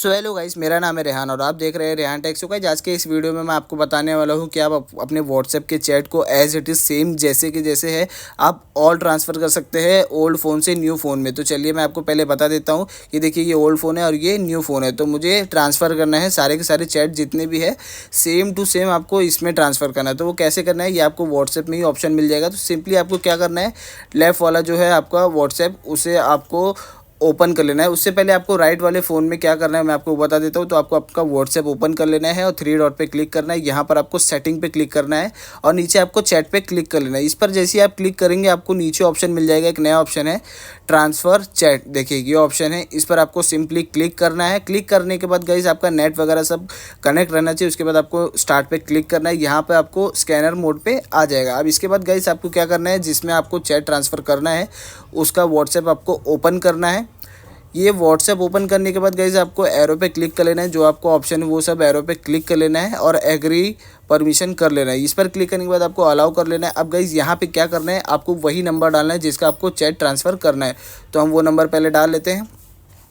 So hello guys, मेरा नाम है रेहान और आप देख रहे हैं रेहान टेक। सो गाइस, आज के इस वीडियो में मैं आपको बताने वाला हूं कि आप अपने व्हाट्सएप के चैट को एज इट इज़ सेम जैसे कि जैसे है आप ऑल ट्रांसफ़र कर सकते हैं ओल्ड फ़ोन से न्यू फ़ोन में। तो चलिए मैं आपको पहले बता देता हूं कि देखिए ये ओल्ड फ़ोन है और ये न्यू फ़ोन है। तो मुझे ट्रांसफ़र करना है सारे के सारे चैट जितने भी है सेम टू सेम आपको इसमें ट्रांसफ़र करना है। तो वो कैसे करना है ये आपको व्हाट्सएप में ही ऑप्शन मिल जाएगा। तो सिंपली आपको क्या करना है, लेफ़्ट वाला जो है आपका व्हाट्सएप उसे आपको ओपन कर लेना है। उससे पहले आपको राइट वाले फ़ोन में क्या करना है मैं आपको बता देता हूँ। तो आपको आपका व्हाट्सएप ओपन कर लेना है और थ्री डॉट पे क्लिक करना है। यहाँ पर आपको सेटिंग पे क्लिक करना है और नीचे आपको चैट पे क्लिक कर लेना है। इस पर जैसे ही आप क्लिक करेंगे आपको नीचे ऑप्शन मिल जाएगा, एक नया ऑप्शन है ट्रांसफ़र चैट। देखिए ये ऑप्शन है, इस पर आपको सिंपली क्लिक करना है। क्लिक करने के बाद गाइस आपका नेट वगैरह सब कनेक्ट रहना चाहिए। उसके बाद आपको स्टार्ट पे क्लिक करना है। यहाँ पे आपको स्कैनर मोड पे आ जाएगा। अब इसके बाद गाइस आपको क्या करना है, जिसमें आपको चैट ट्रांसफ़र करना है उसका व्हाट्सएप आपको ओपन करना है। ये व्हाट्सएप ओपन करने के बाद गाइस आपको एरो पे क्लिक कर लेना है। जो आपको ऑप्शन है वो सब एरो पे क्लिक कर लेना है और एग्री परमिशन कर लेना है। इस पर क्लिक करने के बाद आपको अलाउ कर लेना है। अब गाइस यहाँ पे क्या करना है, आपको वही नंबर डालना है जिसका आपको चैट ट्रांसफ़र करना है। तो हम वो नंबर पहले डाल लेते हैं।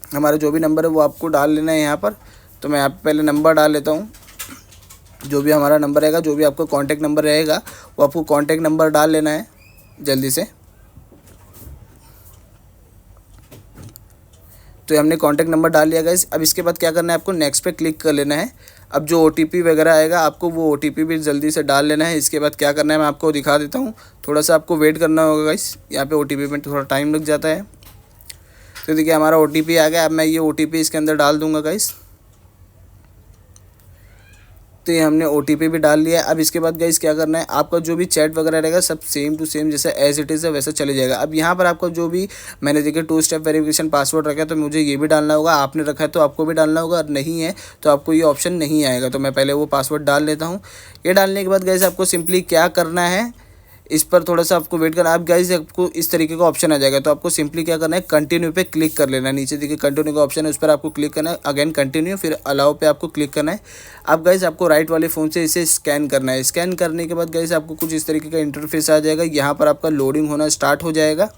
हमारा जो भी नंबर है वो आपको डाल लेना है यहाँ पर। तो मैं यहाँ पर पहले नंबर डाल लेता हूँ। जो भी हमारा नंबर रहेगा, जो भी आपका कॉन्टैक्ट नंबर रहेगा वो आपको कॉन्टैक्ट नंबर डाल लेना है जल्दी से। तो हमने कॉन्टैक्ट नंबर डाल लिया गाइस। अब इसके बाद क्या करना है, आपको नेक्स्ट पे क्लिक कर लेना है। अब जो OTP वगैरह आएगा आपको वो OTP भी जल्दी से डाल लेना है। इसके बाद क्या करना है मैं आपको दिखा देता हूँ। थोड़ा सा आपको वेट करना होगा गाइस, यहाँ पे OTP में थोड़ा टाइम लग जाता है। तो देखिए हमारा OTP आ गया। अब मैं ये OTP इसके अंदर डाल दूँगा गाइस। तो ये हमने OTP भी डाल लिया है। अब इसके बाद गाइस क्या करना है, आपका जो भी चैट वगैरह रहेगा सब सेम टू सेम जैसे एज इट इज़ है वैसा चले जाएगा। अब यहाँ पर आपको जो भी मैंने देखिए 2 स्टेप वेरिफिकेशन पासवर्ड रखा है तो मुझे ये भी डालना होगा। आपने रखा है तो आपको भी डालना होगा, और नहीं है तो आपको ये ऑप्शन नहीं आएगा। तो मैं पहले वो पासवर्ड डाल लेता हूँ। ये डालने के बाद गाइस आपको सिंपली क्या करना है, इस पर थोड़ा सा आपको वेट करना। आप गाइस आपको इस तरीके का ऑप्शन आ जाएगा। तो आपको सिंपली क्या करना है, कंटिन्यू पे क्लिक कर लेना है। नीचे देखिए कंटिन्यू का ऑप्शन है, उस पर आपको क्लिक करना है। अगेन कंटिन्यू, फिर अलाउ पे आपको क्लिक करना है। अब गाइस आपको राइट वाले फ़ोन से इसे स्कैन करना है। स्कैन करने के बाद गाइस आपको कुछ इस तरीके का इंटरफेस आ जाएगा। यहाँ पर आपका लोडिंग होना स्टार्ट हो जाएगा।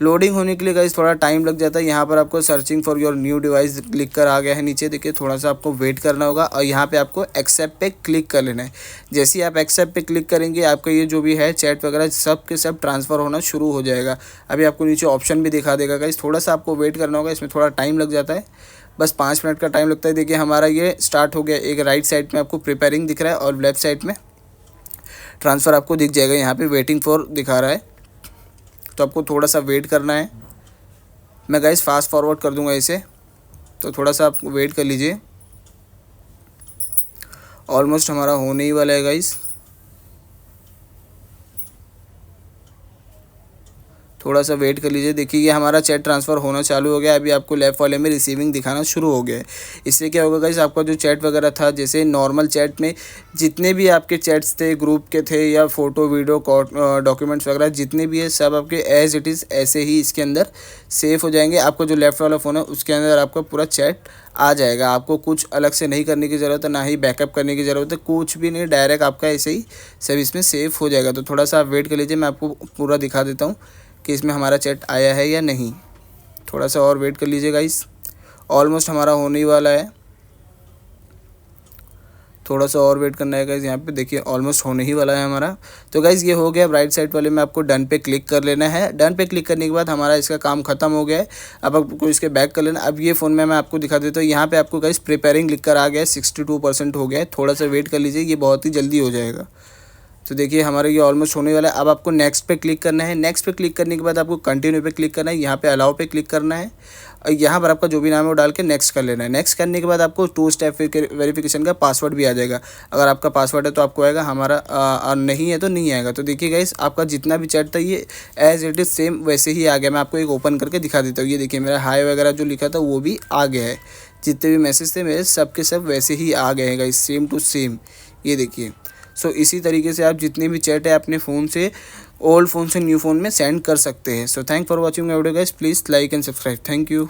लोडिंग होने के लिए गाइस थोड़ा टाइम लग जाता है। यहाँ पर आपको searching for your new device लिख कर आ गया है नीचे, देखिए थोड़ा सा आपको वेट करना होगा और यहाँ पे आपको एक्सेप्ट पे क्लिक कर लेना है। जैसे ही आप एक्सेप्ट पे क्लिक करेंगे आपका ये जो भी है चैट वगैरह सब के सब ट्रांसफ़र होना शुरू हो जाएगा। अभी आपको नीचे ऑप्शन भी दिखा देगा गाइस, थोड़ा सा आपको वेट करना होगा, इसमें थोड़ा टाइम लग जाता है, बस 5 मिनट का टाइम लगता है। देखिए हमारा ये स्टार्ट हो गया। एक राइट साइड में आपको प्रिपेयरिंग दिख रहा है और लेफ्ट साइड में ट्रांसफ़र आपको दिख जाएगा। यहाँ पे वेटिंग फॉर दिखा रहा है, तो आपको थोड़ा सा वेट करना है। मैं गाइस फास्ट फॉरवर्ड कर दूंगा इसे, तो थोड़ा सा आप वेट कर लीजिए। ऑलमोस्ट हमारा होने ही वाला है गाइस, थोड़ा सा वेट कर लीजिए। देखिए ये हमारा चैट ट्रांसफ़र होना चालू हो गया। अभी आपको लेफ्ट वाले में रिसीविंग दिखाना शुरू हो गया है। इससे क्या होगा गाइस, आपका जो चैट वगैरह था, जैसे नॉर्मल चैट में जितने भी आपके चैट्स थे, ग्रुप के थे या फ़ोटो वीडियो डॉक्यूमेंट्स वगैरह जितने भी है सब आपके एज इट इज़ ऐसे ही इसके अंदर सेव हो जाएंगे। आपका जो लेफ्ट वाला फ़ोन है उसके अंदर आपका पूरा चैट आ जाएगा। आपको कुछ अलग से नहीं करने की ज़रूरत है, ना ही बैकअप करने की ज़रूरत है, कुछ भी नहीं, डायरेक्ट आपका ऐसे ही सब इसमें सेव हो जाएगा। तो थोड़ा सा आप वेट कर लीजिए, मैं आपको पूरा दिखा देता हूँ कि इसमें हमारा चैट आया है या नहीं। थोड़ा सा और वेट कर लीजिए गाइस, ऑलमोस्ट हमारा होने ही वाला है। थोड़ा सा और वेट करना है गाइस, यहाँ पे देखिए ऑलमोस्ट होने ही वाला है हमारा। तो गाइस ये हो गया। राइट साइड वाले में आपको डन पे क्लिक कर लेना है। डन पे क्लिक करने के बाद हमारा इसका काम खत्म हो गया है। अब आपको इसके बैक कर लेना। अब ये फ़ोन में मैं आपको दिखा देता हूँ। यहाँ पे आपको गाइस प्रिपेयरिंग लिख कर आ गया है, 62% हो गया है। थोड़ा सा वेट कर लीजिए, ये बहुत ही जल्दी हो जाएगा। तो देखिए हमारा ये ऑलमोस्ट होने वाला है। अब आपको नेक्स्ट पे क्लिक करना है। नेक्स्ट पे क्लिक करने के बाद आपको कंटिन्यू पे क्लिक करना है। यहाँ पे अलाउ पे क्लिक करना है और यहाँ पर आपका जो भी नाम है वो डाल के नेक्स्ट कर लेना है। नेक्स्ट करने के बाद आपको 2 स्टेप वेरिफिकेशन का पासवर्ड भी आ जाएगा। अगर आपका पासवर्ड है तो आपको आएगा, हमारा नहीं है तो नहीं आएगा। तो देखिए गाइस आपका जितना भी चैट था ये एज इट इज़ सेम वैसे ही आ गया। मैं आपको एक ओपन करके दिखा देता हूँ। ये देखिए मेरा हाई वगैरह जो लिखा था वो भी आ गया है। जितने भी मैसेज थे मेरे सब के सब वैसे ही आ गए हैं गाइस, सेम टू सेम। ये देखिए। सो इसी तरीके से आप जितने भी चैट है अपने फ़ोन से ओल्ड फ़ोन से न्यू फ़ोन में सेंड कर सकते हैं। So thank for watching my video guys, please like and subscribe. Thank you.